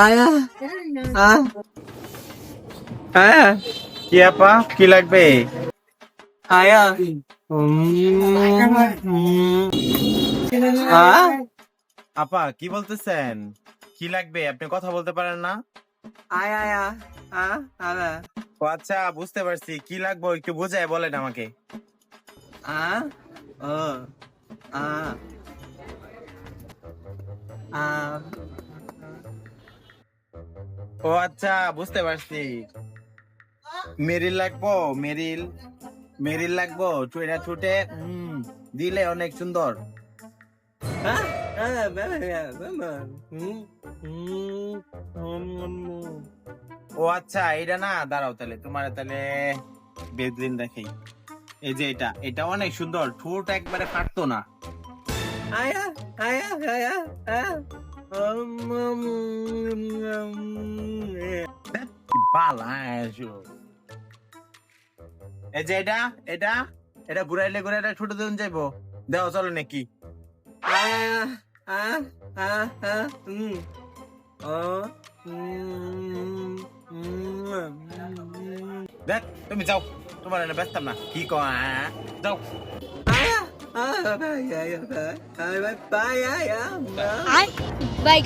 আয়া আয়া কি আপা কি লাগবে? আয়া আপা কি বলতেছেন? কি লাগবে? আপনি কথা বলতে পারেন না? আয়া আয়া আয়া ও আচ্ছা, বুঝতে পারছি। কি লাগবে একটু বুঝায় বলেন আমাকে। আ ও আ আ ও আচ্ছা, বুঝতে পারছি। মেরিল লাগবো, মেরিল। মেরিল লাগবো, চুইনা ছুটে দিলে অনেক সুন্দর। ও আচ্ছা, এটা না, দাঁড়াও তাহলে তোমার তাহলে বেদলিন দেখাই। এই যে এটা এটা অনেক সুন্দর, ঠোঁট একবারে ফাটতো না। আয়া আয়া আয়া আয়া কি বালা আসো। এই যে এটা এটা এটা ঘুরাইলে ঘুরাইলে ছোট দিন যাইবো। দেও চলো নাকি? আয়া আ আ আ ও দেখ তুমি যাও, তোমার এনে ব্যস্ত না। কি কো যাও। আয়া আয়া আয়া আয়া আয়া আয়া Ay, bye,